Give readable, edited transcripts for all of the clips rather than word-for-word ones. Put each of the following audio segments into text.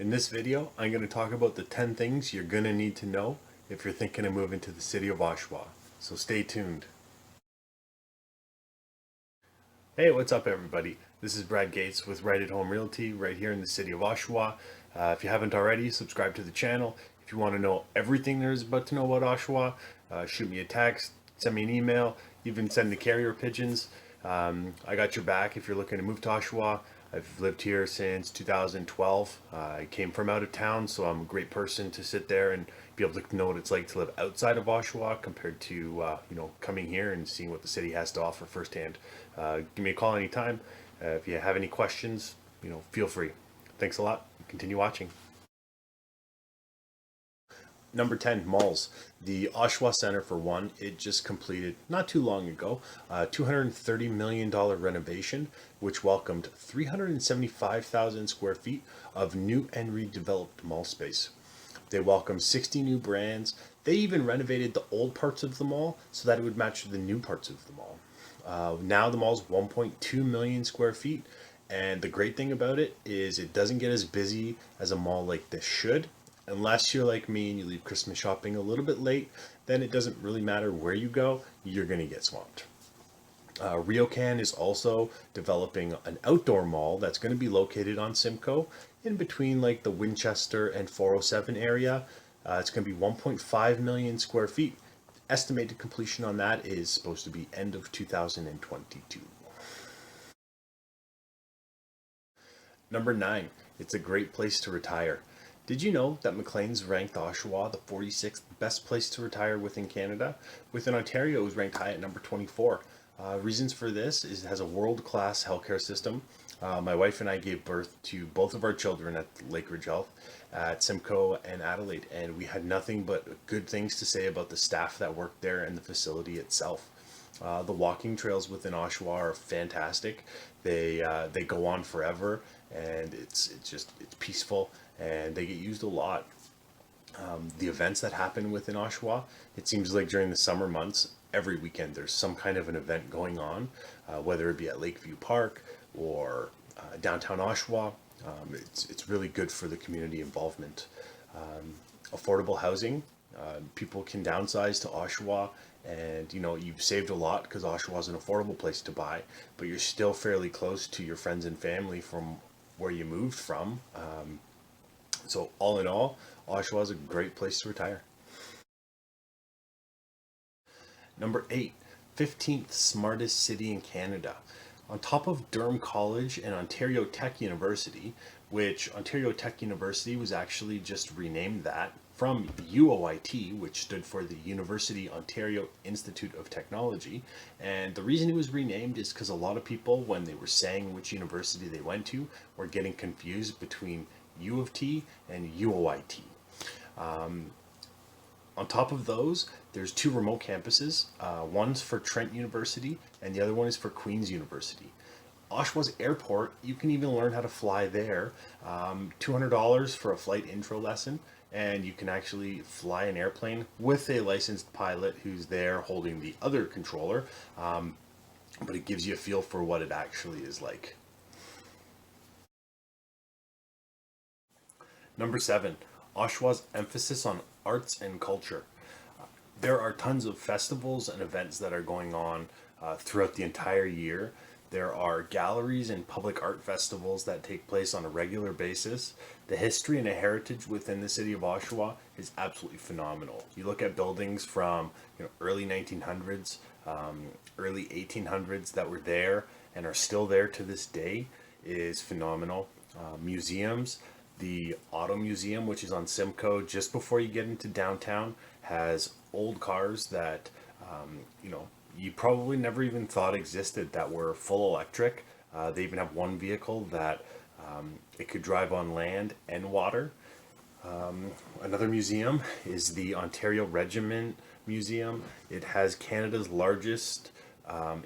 In this video, I'm going to talk about the 10 things you're going to need to know if you're thinking of moving to the city of Oshawa. So stay tuned. Hey, what's up everybody? This is Brad Goetz with Right at Home Realty right here in the city of Oshawa. If you haven't already, subscribe to the channel. If you want to know everything there is about to know about Oshawa, shoot me a text, send me an email, even send the carrier pigeons. I got your back if you're looking to move to Oshawa. I've lived here since 2012. I came from out of town, so I'm a great person to sit there and be able to know what it's like to live outside of Oshawa compared to coming here and seeing what the city has to offer firsthand. Give me a call anytime. If you have any questions, feel free. Thanks a lot. Continue watching. Number 10, malls. The Oshawa Center, for one, it just completed not too long ago a $230 million renovation, which welcomed 375,000 square feet of new and redeveloped mall space. They welcomed 60 new brands. They even renovated the old parts of the mall so that it would match the new parts of the mall. Now the mall's 1.2 million square feet, and the great thing about it is it doesn't get as busy as a mall like this should. Unless you're like me and you leave Christmas shopping a little bit late, then it doesn't really matter where you go, you're going to get swamped. Ryokan is also developing an outdoor mall that's going to be located on Simcoe in between like the Winchester and 407 area. It's going to be 1.5 million square feet. Estimated completion on that is supposed to be end of 2022. Number 9, it's a great place to retire. Did you know that Maclean's ranked Oshawa the 46th best place to retire within Canada? Within Ontario, it was ranked high at number 24. Reasons for this is it has a world-class healthcare system. My wife and I gave birth to both of our children at Lakeridge Health at Simcoe and Adelaide, and we had nothing but good things to say about the staff that worked there and the facility itself. The walking trails within Oshawa are fantastic. They go on forever, and it's peaceful, and they get used a lot. The events that happen within Oshawa, it seems like during the summer months, every weekend there's some kind of an event going on, whether it be at Lakeview Park or downtown Oshawa. It's really good for the community involvement. Affordable housing, people can downsize to Oshawa, and you've saved a lot because Oshawa is an affordable place to buy, but you're still fairly close to your friends and family from where you moved from. So all in all, Oshawa is a great place to retire. Number 8, 15th smartest city in Canada. On top of Durham College and Ontario Tech University, which Ontario Tech University was actually just renamed that from UOIT, which stood for the University Ontario Institute of Technology. And the reason it was renamed is because a lot of people, when they were saying which university they went to, were getting confused between U of T and UOIT. On top of those, there's 2 remote campuses. One's for Trent University and the other one is for Queen's University. Oshawa's airport, you can even learn how to fly there. $200 for a flight intro lesson, and you can actually fly an airplane with a licensed pilot who's there holding the other controller. But it gives you a feel for what it actually is like. Number 7, Oshawa's emphasis on arts and culture. There are tons of festivals and events that are going on throughout the entire year. There are galleries and public art festivals that take place on a regular basis. The history and the heritage within the city of Oshawa is absolutely phenomenal. You look at buildings from early 1900s, early 1800s that were there and are still there to this day is phenomenal. Museums. The Auto Museum, which is on Simcoe, just before you get into downtown, has old cars that, you probably never even thought existed that were full electric. They even have one vehicle that it could drive on land and water. Another museum is the Ontario Regiment Museum. It has Canada's largest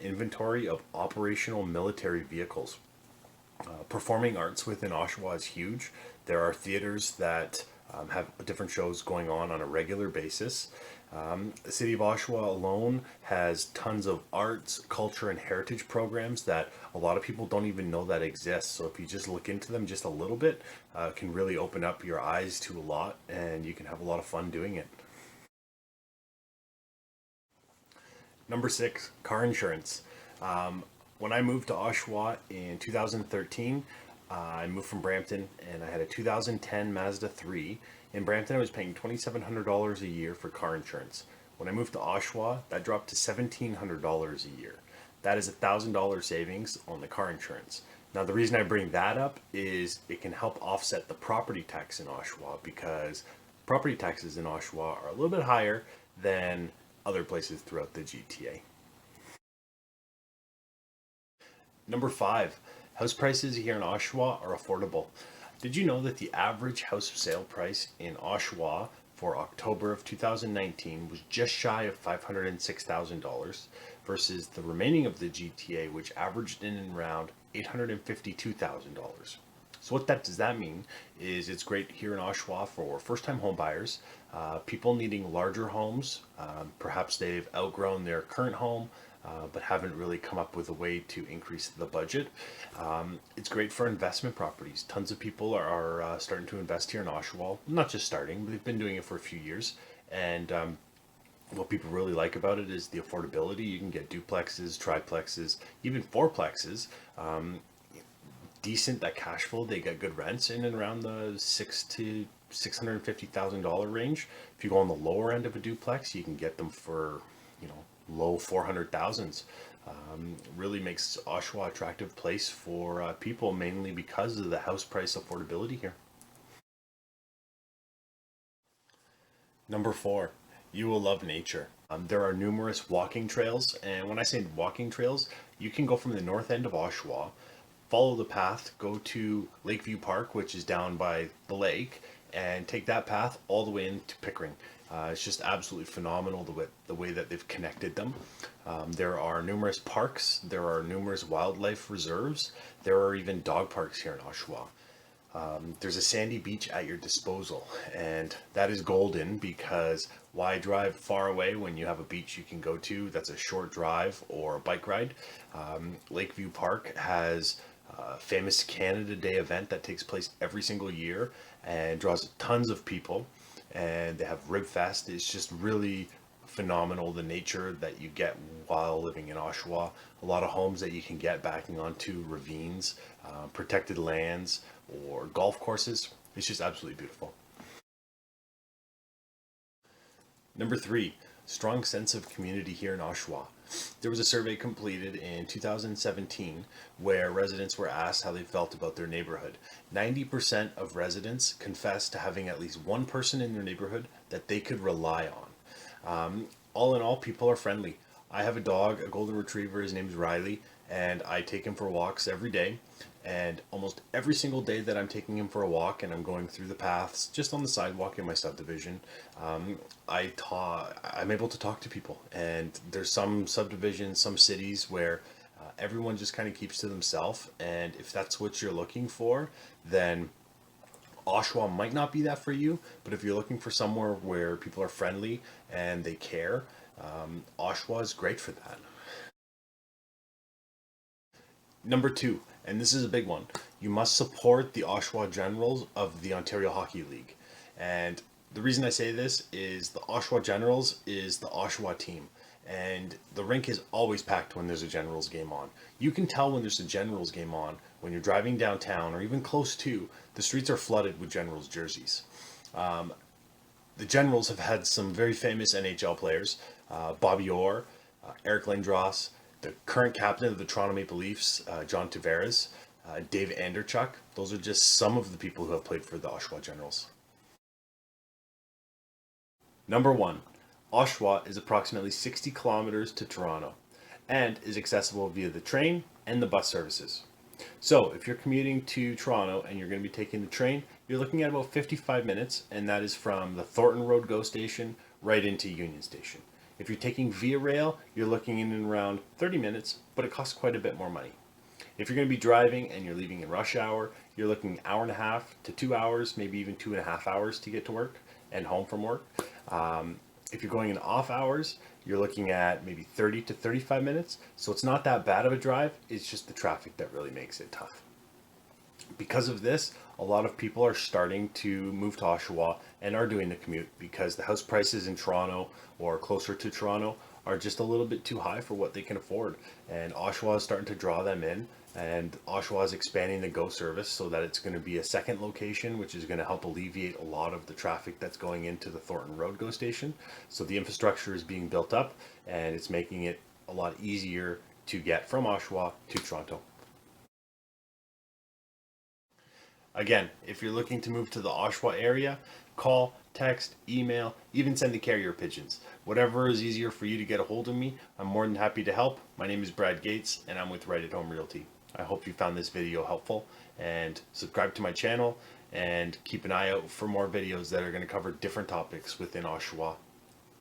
inventory of operational military vehicles. Performing arts within Oshawa is huge. There are theaters that have different shows going on a regular basis. The city of Oshawa alone has tons of arts, culture, and heritage programs that a lot of people don't even know that exist. So if you just look into them just a little bit, it can really open up your eyes to a lot, and you can have a lot of fun doing it. Number six, car insurance. Um, when I moved to Oshawa in 2013, I moved from Brampton and I had a 2010 Mazda 3. In Brampton, I was paying $2,700 a year for car insurance. When I moved to Oshawa, that dropped to $1,700 a year. That is $1,000 savings on the car insurance. Now, the reason I bring that up is it can help offset the property tax in Oshawa because property taxes in Oshawa are a little bit higher than other places throughout the GTA. Number five, house prices here in Oshawa are affordable. Did you know that the average house sale price in Oshawa for October of 2019 was just shy of $506,000 versus the remaining of the GTA, which averaged in around $852,000? So what that does that mean is it's great here in Oshawa for first-time home buyers, people needing larger homes. Perhaps they've outgrown their current home, but haven't really come up with a way to increase the budget. It's great for investment properties. Tons of people are starting to invest here in Oshawa. Not just starting, they've been doing it for a few years. And what people really like about it is the affordability. You can get duplexes, triplexes, even fourplexes. Decent that cash flow. They get good rents in and around the $600,000 to $650,000 range. If you go on the lower end of a duplex, you can get them for low 400,000s. Really makes Oshawa attractive place for people, mainly because of the house price affordability here. Number four, you will love nature. There are numerous walking trails, and when I say walking trails, you can go from the north end of Oshawa, follow the path, go to Lakeview Park, which is down by the lake, and take that path all the way into Pickering. It's just absolutely phenomenal the way that they've connected them. There are numerous parks, there are numerous wildlife reserves, there are even dog parks here in Oshawa. There's a sandy beach at your disposal, and that is golden because why drive far away when you have a beach you can go to that's a short drive or a bike ride? Lakeview Park has a famous Canada Day event that takes place every single year and draws tons of people. And they have Rib Fest. It's just really phenomenal the nature that you get while living in Oshawa. A lot of homes that you can get backing onto ravines, protected lands, or golf courses. It's just absolutely beautiful. Number three, strong sense of community here in Oshawa. There was a survey completed in 2017 where residents were asked how they felt about their neighborhood. 90% of residents confessed to having at least one person in their neighborhood that they could rely on. All in all, people are friendly. I have a dog, a golden retriever. His name's Riley, and I take him for walks every day. And almost every single day that I'm taking him for a walk and I'm going through the paths just on the sidewalk in my subdivision, I'm able to talk to people. And there's some subdivisions, some cities where everyone just kind of keeps to themselves. And if that's what you're looking for, then Oshawa might not be that for you. But if you're looking for somewhere where people are friendly and they care, Oshawa is great for that. Number two, and this is a big one, you must support the Oshawa Generals of the Ontario Hockey League. And the reason I say this is the Oshawa Generals is the Oshawa team. And the rink is always packed when there's a Generals game on. You can tell when there's a Generals game on when you're driving downtown or even close to, the streets are flooded with Generals jerseys. The Generals have had some very famous NHL players, Bobby Orr, Eric Lindros, the current captain of the Toronto Maple Leafs, John Tavares, Dave Anderchuk. Those are just some of the people who have played for the Oshawa Generals. Number one, Oshawa is approximately 60 kilometers to Toronto and is accessible via the train and the bus services. So if you're commuting to Toronto and you're going to be taking the train, you're looking at about 55 minutes, and that is from the Thornton Road GO station right into Union Station. If you're taking Via Rail, you're looking in and around 30 minutes, but it costs quite a bit more money. If you're going to be driving and you're leaving in rush hour, you're looking an hour and a half to 2 hours, maybe even 2.5 hours to get to work and home from work. If you're going in off hours, you're looking at maybe 30 to 35 minutes. So it's not that bad of a drive. It's just the traffic that really makes it tough. Because of this, a lot of people are starting to move to Oshawa and are doing the commute because the house prices in Toronto or closer to Toronto are just a little bit too high for what they can afford. And Oshawa is starting to draw them in. And Oshawa is expanding the Go service so that it's going to be a second location, which is going to help alleviate a lot of the traffic that's going into the Thornton Road Go station. So the infrastructure is being built up and it's making it a lot easier to get from Oshawa to Toronto. Again, if you're looking to move to the Oshawa area, call, text, email, even send the carrier pigeons. Whatever is easier for you to get a hold of me, I'm more than happy to help. My name is Brad Goetz and I'm with Right at Home Realty. I hope you found this video helpful and subscribe to my channel and keep an eye out for more videos that are going to cover different topics within Oshawa